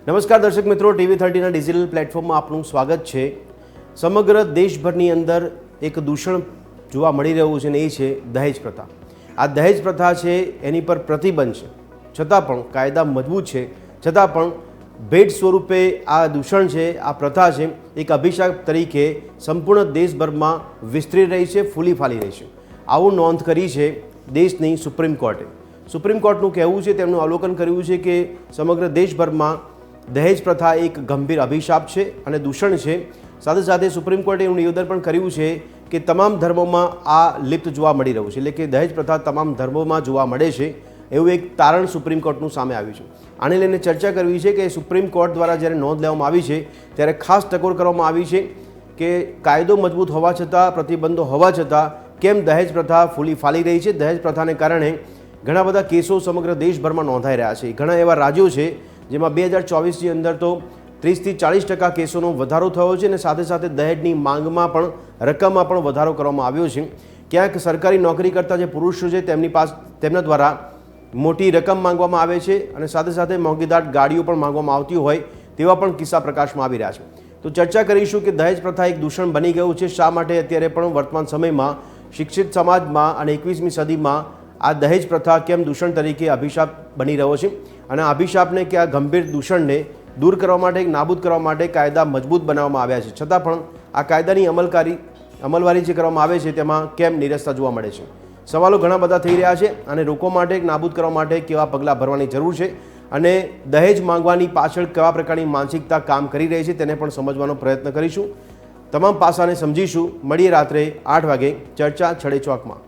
નમસ્કાર દર્શક મિત્રો, TV30ના ડિજિટલ પ્લેટફોર્મમાં આપનું સ્વાગત છે। સમગ્ર દેશભરની અંદર એક દૂષણ જોવા મળી રહ્યું છે ને એ છે દહેજ પ્રથા। આ દહેજ પ્રથા છે એની પર પ્રતિબંધ છે, છતાં પણ કાયદા મજબૂત છે, છતાં પણ ભેટ સ્વરૂપે આ દૂષણ છે, આ પ્રથા છે એક અભિશાપ તરીકે સંપૂર્ણ દેશભરમાં વિસ્તરી રહી છે, ફૂલી ફાલી રહી છે। આવું નોંધ કરી છે દેશની સુપ્રીમ કોર્ટે। સુપ્રીમ કોર્ટનું કહેવું છે, તેમનું અવલોકન કર્યું છે કે સમગ્ર દેશભરમાં દહેજ પ્રથા એક ગંભીર અભિશાપ છે અને દૂષણ છે। સાથે સાથે સુપ્રીમ કોર્ટે એવું નિવેદન પણ કર્યું છે કે તમામ ધર્મોમાં આ લિપ્ત જોવા મળી રહ્યું છે, એટલે કે દહેજ પ્રથા તમામ ધર્મોમાં જોવા મળે છે એવું એક તારણ સુપ્રીમ કોર્ટનું સામે આવ્યું છે। આને લઈને ચર્ચા કરવી છે કે સુપ્રીમ કોર્ટ દ્વારા જ્યારે નોંધ લેવામાં આવી છે ત્યારે ખાસ ટકોર કરવામાં આવી છે કે કાયદો મજબૂત હોવા છતાં, પ્રતિબંધો હોવા છતાં કેમ દહેજ પ્રથા ફૂલી ફાલી રહી છે। દહેજ પ્રથાને કારણે ઘણા બધા કેસો સમગ્ર દેશભરમાં નોંધાઈ રહ્યા છે। ઘણા એવા રાજ્યો છે જેમાં 2024ની અંદર તો 30થી 40% કેસોનો વધારો થયો છે અને સાથે સાથે દહેજની માંગમાં પણ રકમમાં પણ વધારો કરવામાં આવ્યો છે। ક્યાંક સરકારી નોકરી કરતા જે પુરુષો છે તેમના દ્વારા મોટી રકમ માંગવામાં આવે છે અને સાથે સાથે મોંઘીદાટ ગાડીઓ પણ માંગવામાં આવતી હોય તેવા પણ કિસ્સા પ્રકાશમાં આવી રહ્યા છે। તો ચર્ચા કરીશું કે દહેજ પ્રથા એક દૂષણ બની ગયું છે, શા માટે અત્યારે પણ વર્તમાન સમયમાં શિક્ષિત સમાજમાં અને 21મી સદીમાં આ દહેજ પ્રથા કેમ દૂષણ તરીકે અભિશાપ બની રહ્યો છે અને આ અભિશાપને કે આ ગંભીર દૂષણને દૂર કરવા માટે, નાબૂદ કરવા માટે કાયદા મજબૂત બનાવવામાં આવ્યા છે, છતાં પણ આ કાયદાની અમલવારી જે કરવામાં આવે છે તેમાં કેમ નિરસતા જોવા મળે છે। સવાલો ઘણા બધા થઈ રહ્યા છે અને રોકવા માટે, નાબૂદ કરવા માટે કેવા પગલાં ભરવાની જરૂર છે અને દહેજ માંગવાની પાછળ કેવા પ્રકારની માનસિકતા કામ કરી રહી છે તેને પણ સમજવાનો પ્રયત્ન કરીશું। તમામ પાસાને સમજીશું। મળીએ રાત્રે 8 વાગે ચર્ચા છડે ચોકમાં।